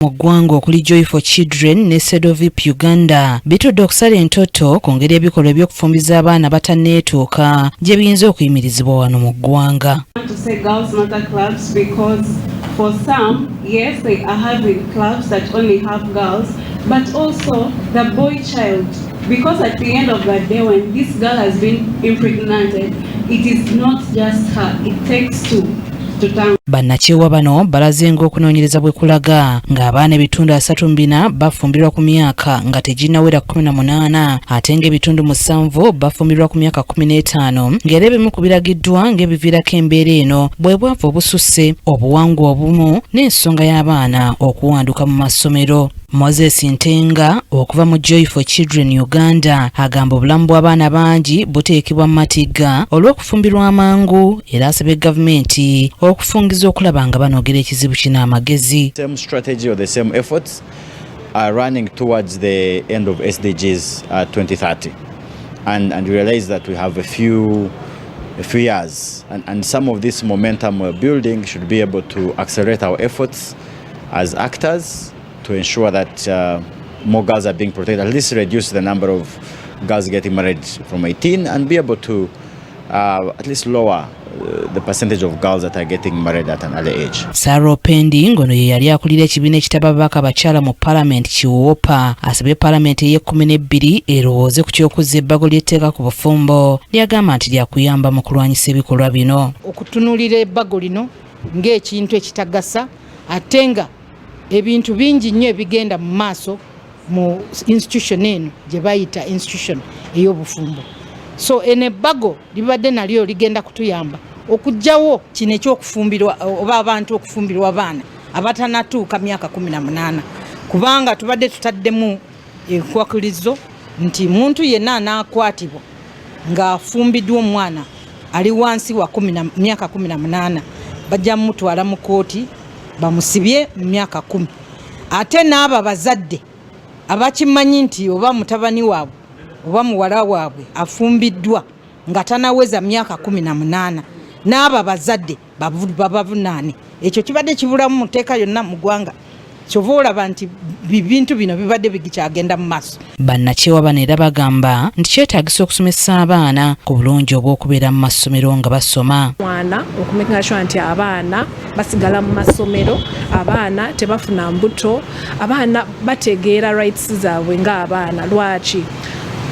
Mu ggwanga okuli Joy for Children ne Sedovip Uganda bitudde okusala entoto kwongera ebikolwa by'okufumbiza abaana batanneetuuka gye biyinza okuyimirizibwa wano mu ggwanga. For some, yes, they are having clubs that only have girls, but also the boy child. Because at the end of the day, when this girl has been impregnated, it is not just her, it takes two. Bannakyewa bano balaze ng'okunoonyereza bwe kulaga ng'abaana ebitundu 34 bafumbirwa ku myaka nga teginnawera 18 ate ng'ebitundu 7 bafumbirwa ku myaka 15 ng'era ebimu ku biragiddwa ng'ebiviirako embeera eno bwe bwavu obususse obuwangwa obumu n'ensonga y'abaana okuwanduka mu masomero. Moses Ntenga okuva mu Joy for Children Uganda agamba obulamu bw'abaana bangi buteekebwa mu matigga olw'okufumbirwa amangu era asabye gavumenti okufungiza okulaba nga banogera ekizibu kino amagezi. Same strategy or the same efforts are running towards the end of SDGs 2030 and we realize that we have a few years and some of this momentum we're building should be able to accelerate our efforts as actors to ensure that more girls are being protected, at least reduce the number of girls getting married from 18 and be able to at least lower the percentage of girls that are getting married at an early age. Sarah Opendi ngono ye yali akulira ekibiina ekitaba ababaka abakyala mu Parliament Kiwoopa asabye Parliament ey'e12 erowooze ku ky'okuzza ebbago ly'etteeka ku bufumbo lyagamba nti lyakuyamba mu kulwanyisa ebikolwa bino. Okutunuulira ebbago lino ng'ekintu ekitagasa ate nga ebintu bingi nnyo ebigenda mu maaso mu institution eno gye bayita institution ey'obufumbo. So enebbago libadde nalyo ligenda kutuyamba okujjawo kino ekyokufumbirwa oba abantu okufumbirwa abaana abatanatuuka myaka 18 kubanga tubadde tutaddemu enkwakulizo nti muntu yenna anaakwatibwa ng'afumbiddwa omwana ali wansi wa myaka 18 bajja mutwala mu kooti bamusibye mu myaka 10 ate n'abo bazadde abakimanyi nti oba mutabani waabwe oba muwala waabwe afumbiddwa nga tanaweza myaka 18 n'abo bazadde babavunaane. Ekyo kibadde kibulamu mu tteeka yonna mu ggwanga kyova olaba nti bintu bino bibadde bikyagenda mu maaso. Bannakyewa bano era bagamba nti kyetaagisa okusomesa abaana ku bulungi obw'okubeera mu masomero nga basoma. Mwana okumenya sure nti abaana basigala mu masomero, abaana tebafuna mbuto, abaana bategeera rights zaabwe ng'abaana. Lwaki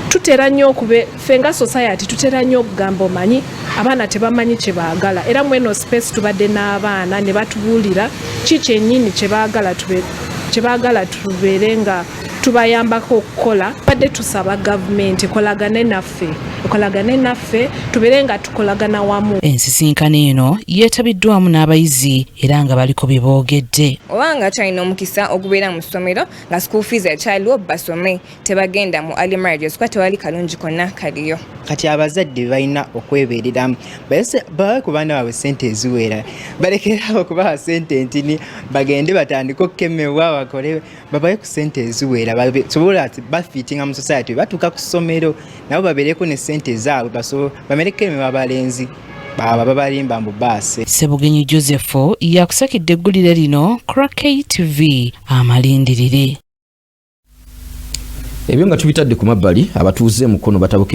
tutera nnyo fenga society tutera nnyo okugamba omanyi abaana tebamanyi kye baagala era mweno space tubadde n'abaana ne batubuulira ki kyennyini kye baagala tubeere nga tubayambako okukola. Badde tusaba gavumenti ekolagane naffe tubeere nga tukolagana wamu. Ensisinkano eno yeetabiddwamu n'abayizi era nga baliko bye boogedde. Obanga kyalina omukisa okubeera mu ssomero nga school fees ekyaliwo basome tebagenda mu early marriages kuba tewali kalungi konna kaliyo. Kati abazadde balina okwebeereramu bawe ku baana baabwe ssente eziwera balekerawo okubawa ssente ntini bagende batandike okukemebwa bakole babawe ku ssente eziwera sobola bafiitinga mu society batuuka ku ssomero nabo babeereko ne ssente zaabwe bamerekeme babalenzi baba babalimba mu baase. Sebugenyi Joseph yakusakidde eggulire lino Crack TV amalindirire. Ebyo nga tubitadde ku mabbali abatuuze mukono batabuke